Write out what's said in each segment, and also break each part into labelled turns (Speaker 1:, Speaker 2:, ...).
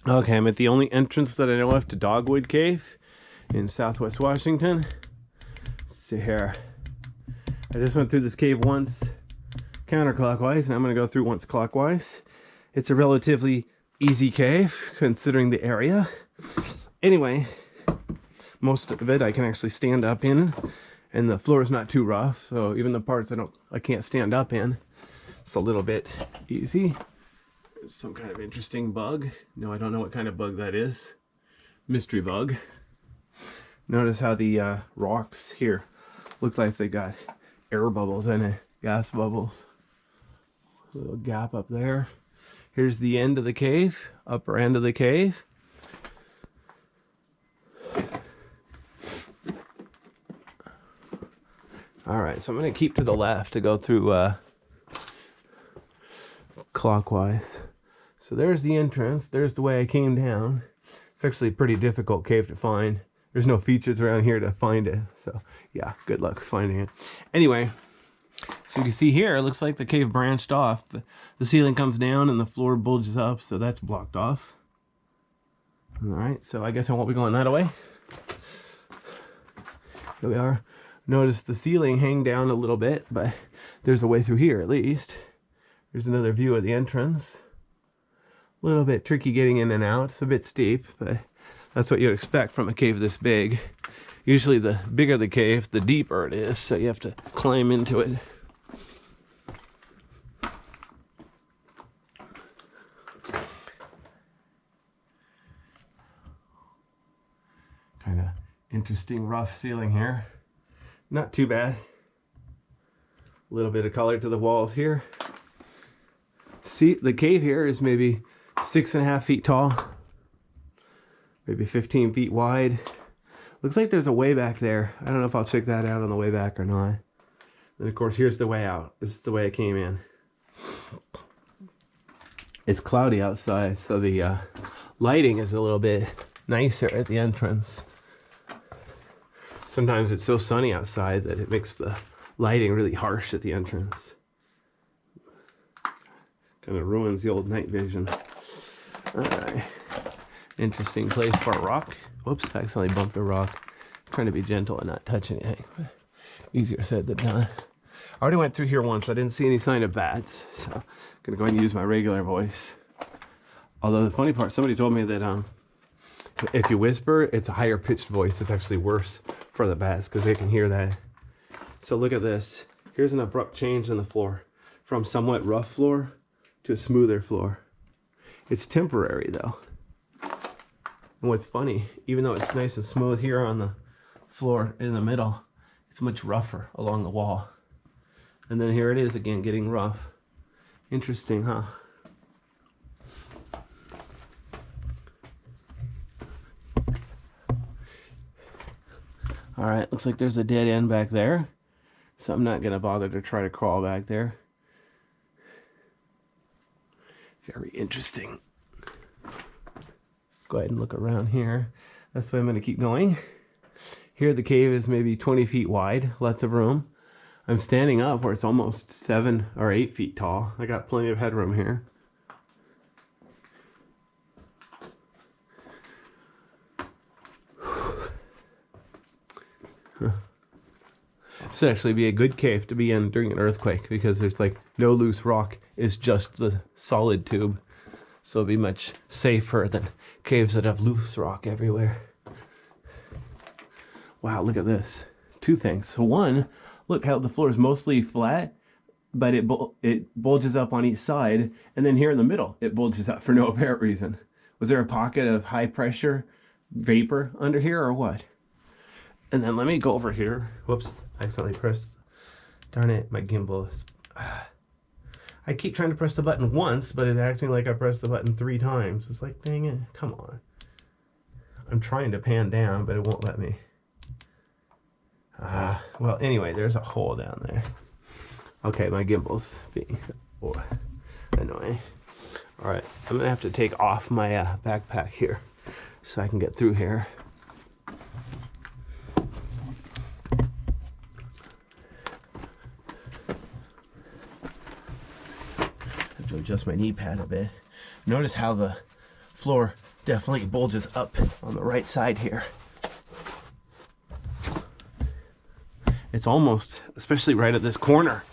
Speaker 1: Okay, I'm at the only entrance that I know of to Dogwood Cave in Southwest Washington. Let's see here. I just went through this cave once counterclockwise, and I'm going to go through once clockwise. It's a relatively easy cave considering the area. Anyway, most of it I can actually stand up in, and the floor is not too rough, so even the parts I can't stand up in, it's a little bit easy. There's some kind of interesting bug. No, I don't know what kind of bug that is. Mystery bug. Notice how the rocks here look like they got air bubbles in it, gas bubbles. A little gap up there. Here's the end of the cave, upper end of the cave. All right, so I'm going to keep to the left to go through clockwise. So there's the entrance. There's the way I came down. It's actually a pretty difficult cave to find. There's no features around here to find it. So yeah, good luck finding it. Anyway, so you can see here, it looks like the cave branched off. But the ceiling comes down and the floor bulges up, so that's blocked off. All right, so I guess I won't be going that way. Here we are. Notice the ceiling hang down a little bit, but there's a way through here at least. There's another view of the entrance. A little bit tricky getting in and out. It's a bit steep, but that's what you'd expect from a cave this big. Usually the bigger the cave, the deeper it is, so you have to climb into it. Kind of interesting rough ceiling here. Not too bad. A little bit of color to the walls here. See, the cave here is maybe 6.5 feet tall, maybe 15 feet wide. Looks like there's a way back there. I don't know if I'll check that out on the way back or not. And of course, here's the way out. This is the way I came in. It's cloudy outside, so the lighting is a little bit nicer at the entrance. Sometimes it's so sunny outside that it makes the lighting really harsh at the entrance. Kind of ruins the old night vision. All right. Interesting place for a rock. Whoops, I accidentally bumped a rock. I'm trying to be gentle and not touch anything. Easier said than done. I already went through here once. I didn't see any sign of bats, so I'm gonna go ahead and use my regular voice. Although the funny part, somebody told me that if you whisper, it's a higher pitched voice. It's actually worse for the bats because they can hear that. So look at this. Here's an abrupt change in the floor from somewhat rough floor to a smoother floor. It's temporary though. And what's funny, even though it's nice and smooth here on the floor in the middle, it's much rougher along the wall. And then here it is again, getting rough. Interesting, huh? All right, looks like there's a dead end back there. So I'm not gonna bother to try to crawl back there. Very interesting. Go ahead and look around here. That's why I'm gonna keep going. Here the cave is maybe 20 feet wide, lots of room. I'm standing up where it's almost 7 or 8 feet tall. I got plenty of headroom here. This would actually be a good cave to be in during an earthquake because there's like no loose rock. It's just the solid tube. So it'll be much safer than caves that have loose rock everywhere. Wow, look at this. Two things. So one, look how the floor is mostly flat, but it bulges up on each side. And then here in the middle, it bulges up for no apparent reason. Was there a pocket of high pressure vapor under here or what? And then let me go over here. Whoops, I accidentally pressed. Darn it, my gimbal is... I keep trying to press the button once, but it's acting like I pressed the button 3 times. It's like, dang it, come on. I'm trying to pan down, but it won't let me. Well, anyway, there's a hole down there. Okay, my gimbal's being annoying. All right, I'm gonna have to take off my backpack here so I can get through here. Have to adjust my knee pad a bit. Notice how the floor definitely bulges up on the right side here. It's almost, especially right at this corner,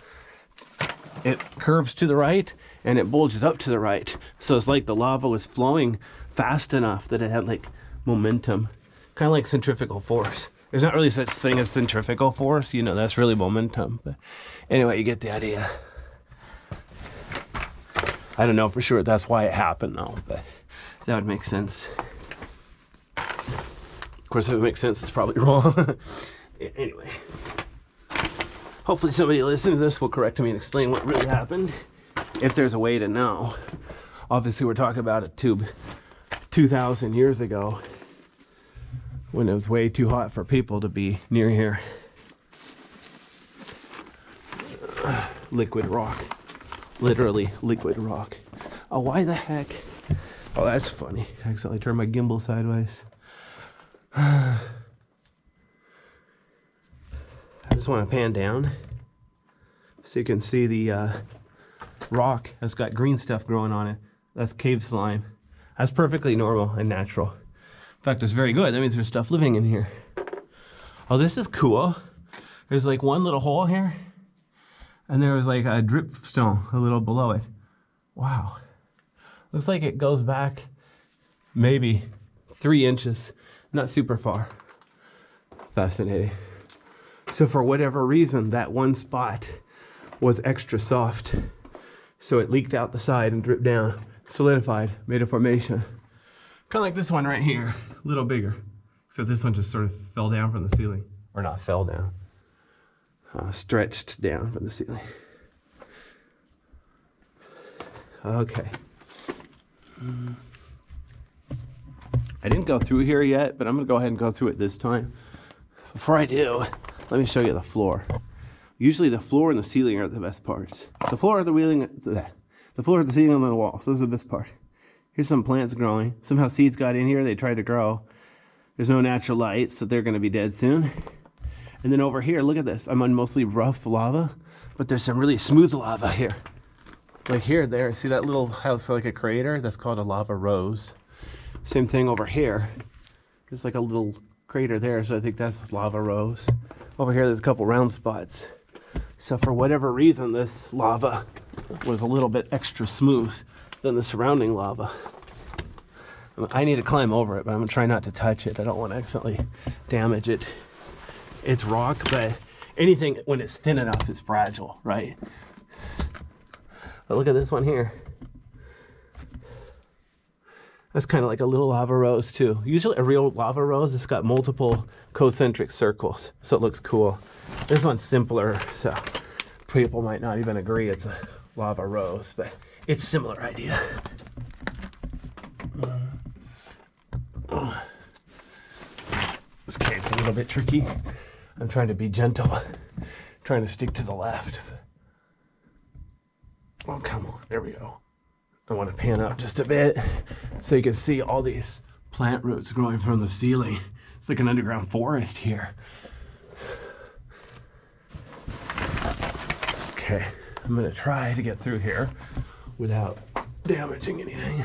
Speaker 1: it curves to the right and it bulges up to the right. So it's like the lava was flowing fast enough that it had like momentum, kind of like centrifugal force. There's not really such thing as centrifugal force, you know, that's really momentum. But anyway, you get the idea. I don't know for sure that's why it happened though, but that would make sense. Of course, if it makes sense, it's probably wrong. Anyway, hopefully somebody listening to this will correct me and explain what really happened, if there's a way to know. Obviously, we're talking about a tube 2,000 years ago, when it was way too hot for people to be near here. Liquid rock. Literally liquid rock. Oh, why the heck? Oh, that's funny. I accidentally turned my gimbal sideways. I just want to pan down so you can see the rock that's got green stuff growing on it. That's cave slime. That's perfectly normal and natural. In fact, it's very good. That means there's stuff living in here. Oh, this is cool. There's like one little hole here, and there was like a drip stone a little below it. Wow. Looks like it goes back maybe 3 inches, not super far. Fascinating. So for whatever reason, that one spot was extra soft. So it leaked out the side and dripped down, solidified, made a formation. Kind of like this one right here, a little bigger. Except this one just sort of fell down from the ceiling. Or not fell down, stretched down from the ceiling. Okay. I didn't go through here yet, but I'm gonna go ahead and go through it this time. Before I do, let me show you the floor. Usually the floor and the ceiling are the best parts. The floor of the ceiling, the floor of the ceiling and the walls, those are the best part. Here's some plants growing. Somehow seeds got in here, they tried to grow. There's no natural light, so they're gonna be dead soon. And then over here, look at this. I'm on mostly rough lava, but there's some really smooth lava here. Like here, there, see that little house like a crater? That's called a lava rose. Same thing over here. There's like a little crater there, so I think that's lava rose. Over here, there's a couple round spots. So for whatever reason, this lava was a little bit extra smooth than the surrounding lava. I need to climb over it, but I'm gonna try not to touch it. I don't want to accidentally damage it. It's rock, but anything when it's thin enough is fragile, right? But look at this one here. That's kind of like a little lava rose too. Usually a real lava rose, it's got multiple concentric circles, so it looks cool. This one's simpler, so people might not even agree it's a lava rose, but it's a similar idea. This cave's a little bit tricky. I'm trying to be gentle, trying to stick to the left. Oh, come on, there we go. I want to pan up just a bit so you can see all these plant roots growing from the ceiling. It's like an underground forest here. Okay, I'm gonna try to get through here without damaging anything.